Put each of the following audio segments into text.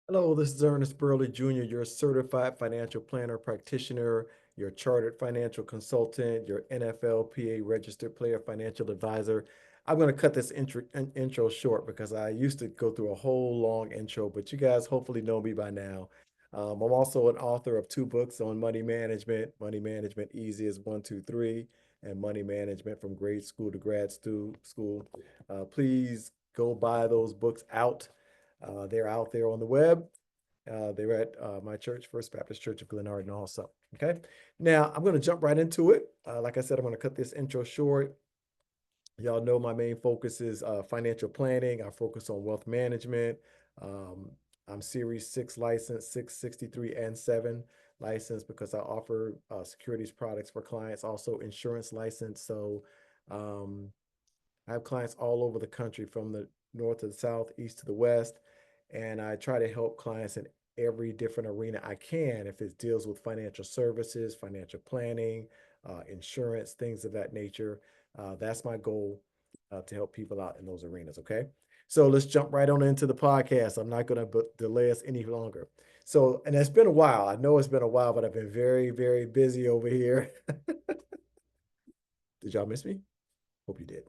Hello, this is Ernest Burley Jr., your certified financial planner practitioner, your chartered financial consultant, your NFLPA registered player financial advisor. I'm going to cut this intro short because I used to go through a whole long intro, but you guys hopefully know me by now. I'm also an author of two books on Money Management Easy as 1, 2, 3, and Money Management from Grade School to Grad School. Please go buy those books out. They're out there on the web. They're at my church, First Baptist Church of Glenarden also. Okay. Now I'm going to jump right into it. Like I said, I'm going to cut this intro short. Y'all know my main focus is financial planning. I focus on wealth management. Um, I'm Series 6 licensed, 663 and 7 licensed because I offer securities products for clients, also insurance license. So um, I have clients all over the country from the north to the south, east to the west, and I try to help clients in every different arena I can. If it deals with financial services, financial planning, insurance, things of that nature, that's my goal to help people out in those arenas. Okay. So let's jump right on into the podcast. I'm not going to delay us any longer. So, and it's been a while. I know it's been a while, but I've been very, very busy over here. Did y'all miss me? Hope you did.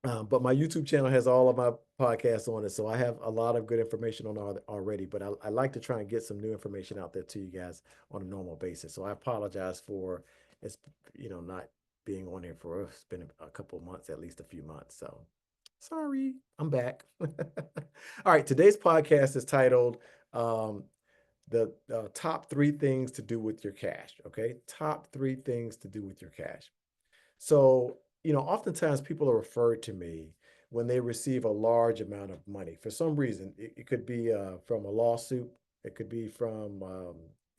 But my YouTube channel has all of my podcasts on it, so I have a lot of good information on already. But I like to try and get some new information out there to you guys on a normal basis. So I apologize for it's not being on here for it's been a couple of months, at least a few months. So sorry, I'm back. All right, today's podcast is titled um, the top three things to do with your cash. Okay, top three things to do with your cash. So, oftentimes people are referred to me when they receive a large amount of money. For some reason, it could be from a lawsuit, it could be from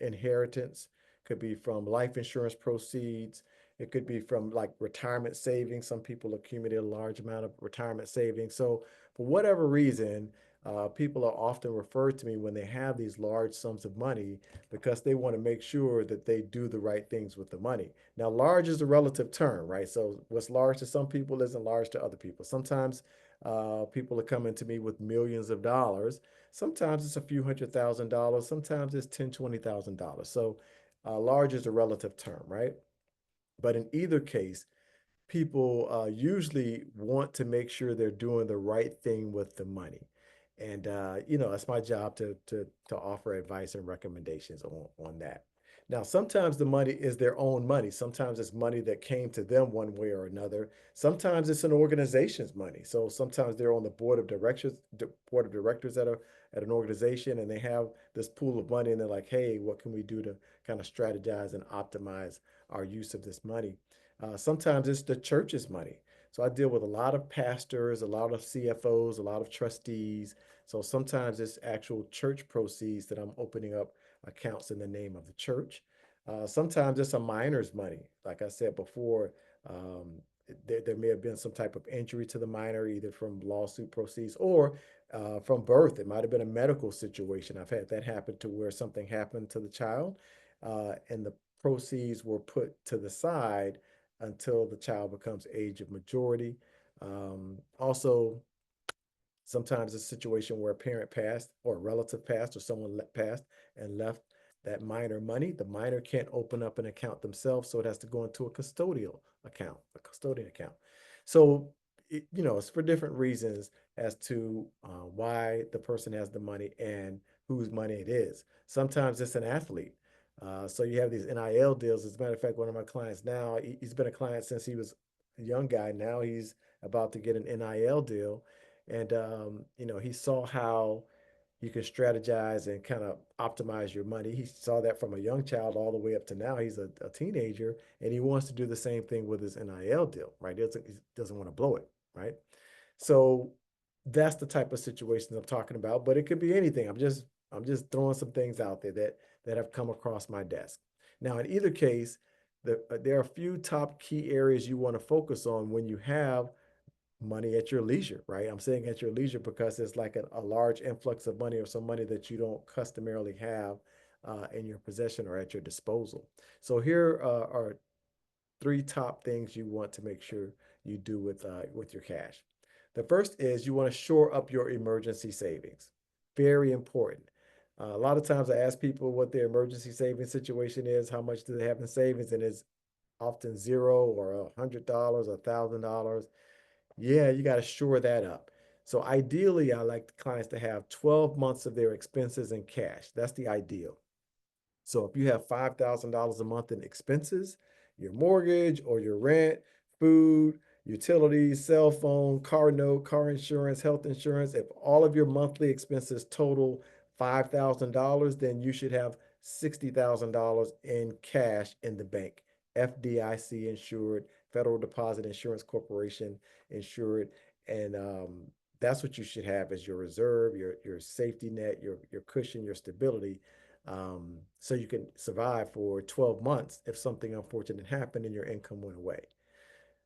inheritance, could be from life insurance proceeds, it could be from like retirement savings. Some people accumulate a large amount of retirement savings. So, for whatever reason, people are often referred to me when they have these large sums of money because they want to make sure that they do the right things with the money. Now, large is a relative term, right? So what's large to some people isn't large to other people. Sometimes people are coming to me with millions of dollars. Sometimes it's a few $100,000. Sometimes it's $10,000, $20,000. So large is a relative term, right? But in either case, people usually want to make sure they're doing the right thing with the money. And it's my job to offer advice and recommendations on that. Now, sometimes the money is their own money. Sometimes it's money that came to them one way or another. Sometimes it's an organization's money. So sometimes they're on the board of directors at an organization, and they have this pool of money, and they're like, "Hey, what can we do to kind of strategize and optimize our use of this money?" Sometimes it's the church's money. So I deal with a lot of pastors, a lot of CFOs, a lot of trustees. So sometimes it's actual church proceeds that I'm opening up accounts in the name of the church. Sometimes it's a minor's money. Like I said before, there may have been some type of injury to the minor, either from lawsuit proceeds or from birth. It might have been a medical situation. I've had that happen to where something happened to the child, and the proceeds were put to the side until the child becomes age of majority. Also, sometimes it's a situation where a parent passed or a relative passed or someone passed and left that minor money. The minor can't open up an account themselves, so it has to go into a custodial account, a custodian account. So, it's for different reasons as to why the person has the money and whose money it is. Sometimes it's an athlete. So you have these NIL deals. As a matter of fact, one of my clients now, he's been a client since he was a young guy. Now he's about to get an NIL deal. And, he saw how you can strategize and kind of optimize your money. He saw that from a young child all the way up to now. He's a teenager, and he wants to do the same thing with his NIL deal, right? He doesn't want to blow it, right? So that's the type of situations I'm talking about, but it could be anything. I'm just throwing some things out there that have come across my desk. Now, in either case, there are a few top key areas you want to focus on when you have money at your leisure, right? I'm saying at your leisure because it's like a large influx of money or some money that you don't customarily have in your possession or at your disposal. So here are three top things you want to make sure you do with your cash. The first is you want to shore up your emergency savings. very important. A lot of times I ask people what their emergency savings situation is, how much do they have in savings, and it's often zero or $100, $1,000. Yeah, you got to shore that up. So ideally, I like the clients to have 12 months of their expenses in cash. That's the ideal. So if you have $5,000 a month in expenses, your mortgage or your rent, food, utilities, cell phone, car note, car insurance, health insurance, if all of your monthly expenses total $5,000, then you should have $60,000 in cash in the bank. FDIC insured, Federal Deposit Insurance Corporation insured, and that's what you should have as your reserve, your safety net, your cushion, your stability, so you can survive for 12 months if something unfortunate happened and your income went away.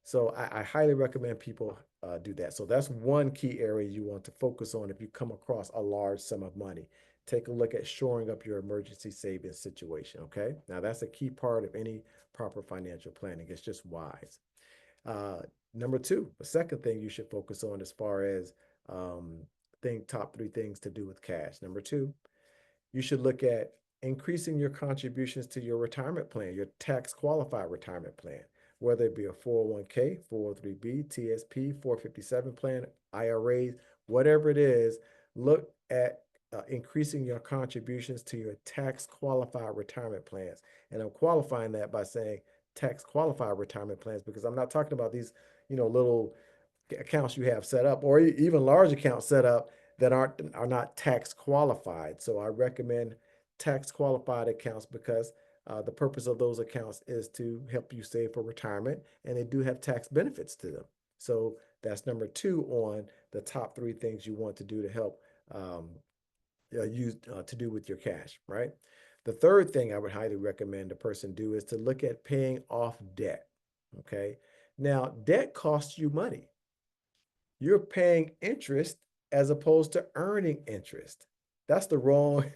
So I highly recommend people do that. So that's one key area you want to focus on if you come across a large sum of money. Take a look at shoring up your emergency savings situation. Okay. Now that's a key part of any proper financial planning. It's just wise. Uh, Number two, the second thing you should focus on as far as top three things to do with cash. Number two, you should look at increasing your contributions to your retirement plan, your tax qualified retirement plan, whether it be a 401k, 403b, TSP, 457 plan, IRAs, whatever it is. Look at increasing your contributions to your tax qualified retirement plans. And I'm qualifying that by saying tax qualified retirement plans because I'm not talking about these, little accounts you have set up or even large accounts set up that are not tax qualified. So I recommend tax qualified accounts because the purpose of those accounts is to help you save for retirement, and they do have tax benefits to them. So that's number two on the top three things you want to do to help use to do with your cash, right? The third thing I would highly recommend a person do is to look at paying off debt. Okay. Now, debt costs you money. You're paying interest as opposed to earning interest. That's the wrong,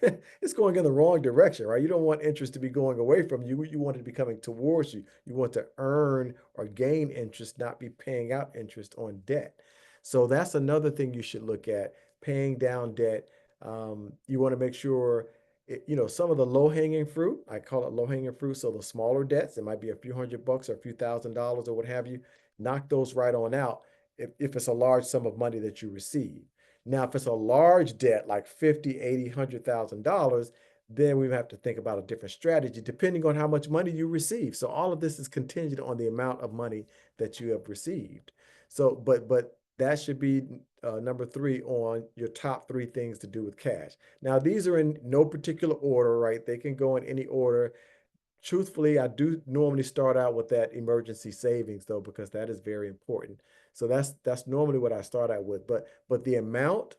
it's going in the wrong direction, right? You don't want interest to be going away from you. You want it to be coming towards you. You want to earn or gain interest, not be paying out interest on debt. So that's another thing you should look at, paying down debt. You want to make sure, some of the low hanging fruit, I call it low hanging fruit. So the smaller debts, it might be a few $100 or a few $1,000s or what have you, knock those right on out if it's a large sum of money that you receive. Now, if it's a large debt like 50, 80, $100,000, then we have to think about a different strategy depending on how much money you receive. So all of this is contingent on the amount of money that you have received. So, but that should be number three on your top three things to do with cash. Now, these are in no particular order, right? They can go in any order. Truthfully, I do normally start out with that emergency savings though, because that is very important. So that's normally what I start out with. But the amount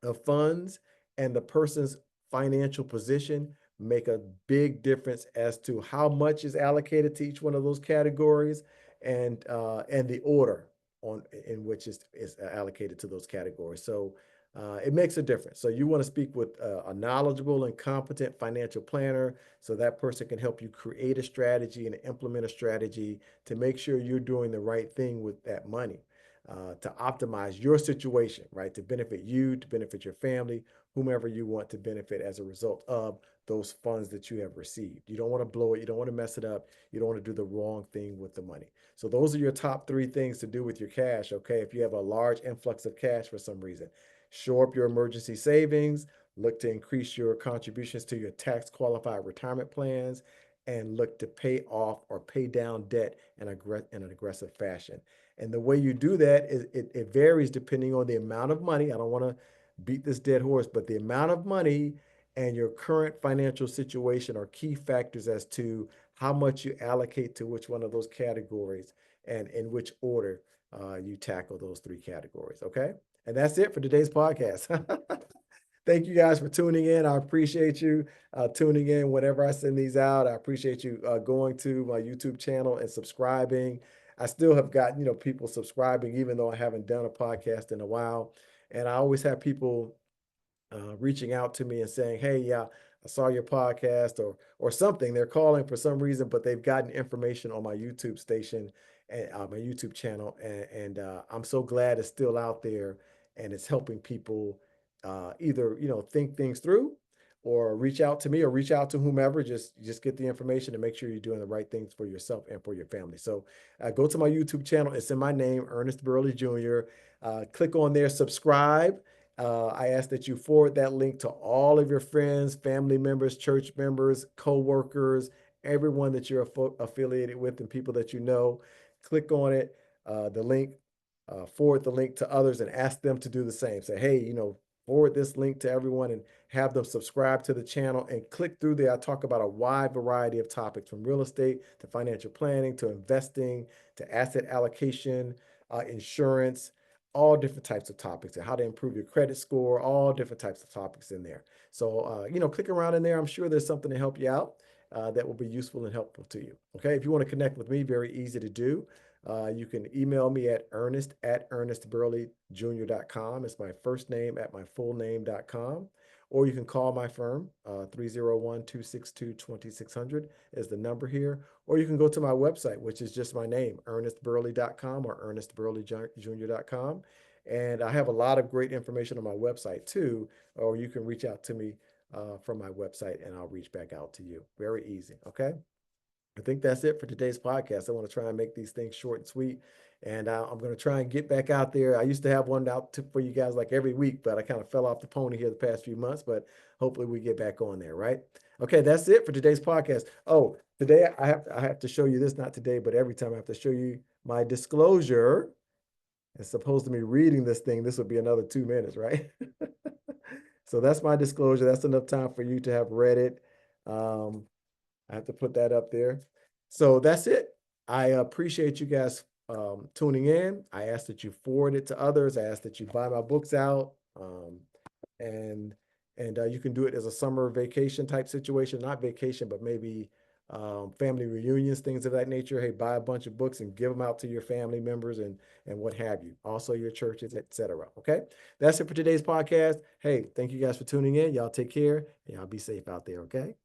of funds and the person's financial position make a big difference as to how much is allocated to each one of those categories and the order on in which is allocated to those categories. So it makes a difference. So you want to speak with a knowledgeable and competent financial planner so that person can help you create a strategy and implement a strategy to make sure you're doing the right thing with that money. To optimize your situation, right? To benefit you, to benefit your family, whomever you want to benefit as a result of those funds that you have received. You don't want to blow it. You don't want to mess it up. You don't want to do the wrong thing with the money. So those are your top three things to do with your cash. Okay. If you have a large influx of cash for some reason, shore up your emergency savings, look to increase your contributions to your tax qualified retirement plans, and look to pay off or pay down debt in an aggressive fashion. And the way you do that is it varies depending on the amount of money. I don't want to beat this dead horse, but the amount of money and your current financial situation are key factors as to how much you allocate to which one of those categories and in which order you tackle those three categories. Okay. And that's it for today's podcast. Thank you guys for tuning in. I appreciate you tuning in whenever I send these out. I appreciate you going to my YouTube channel and subscribing. I still have got, people subscribing, even though I haven't done a podcast in a while. And I always have people reaching out to me and saying, "Hey, yeah, I saw your podcast," or something. They're calling for some reason, but they've gotten information on my YouTube station and my YouTube channel, and I'm so glad it's still out there and it's helping people either, think things through or reach out to me or reach out to whomever, just get the information and make sure you're doing the right things for yourself and for your family. So go to my YouTube channel. It's in my name, Ernest Burley Jr. Click on there, subscribe. I ask that you forward that link to all of your friends, family members, church members, co-workers, everyone that you're affiliated with and people that you know. Click on it, the link, forward the link to others and ask them to do the same. Say, hey, forward this link to everyone and have them subscribe to the channel and click through there. I talk about a wide variety of topics, from real estate to financial planning to investing to asset allocation, insurance, all different types of topics, and how to improve your credit score, all different types of topics in there. So, click around in there. I'm sure there's something to help you out that will be useful and helpful to you. Okay. If you want to connect with me, very easy to do. You can email me at ernest@ernestburleyjr.com. It's my first name at my full name.com. Or you can call my firm, 301-262-2600 is the number here. Or you can go to my website, which is just my name, ernestburley.com or ernestburleyjr.com. And I have a lot of great information on my website too, or you can reach out to me from my website and I'll reach back out to you. Very easy. Okay. I think that's it for today's podcast. I want to try and make these things short and sweet. And I'm going to try and get back out there. I used to have one out for you guys like every week, but I kind of fell off the pony here the past few months, but hopefully we get back on there, right? Okay, that's it for today's podcast. Oh, today I have to show you this, not today, but every time I have to show you my disclosure. It's supposed to be reading this thing. This would be another 2 minutes, right? So that's my disclosure. That's enough time for you to have read it. I have to put that up there. So that's it. I appreciate you guys tuning in. I ask that you forward it to others. I ask that you buy my books out. And you can do it as a summer vacation type situation, not vacation, but maybe family reunions, things of that nature. Hey, buy a bunch of books and give them out to your family members and what have you. Also your churches, etc. Okay. That's it for today's podcast. Hey, thank you guys for tuning in. Y'all take care and y'all be safe out there. Okay.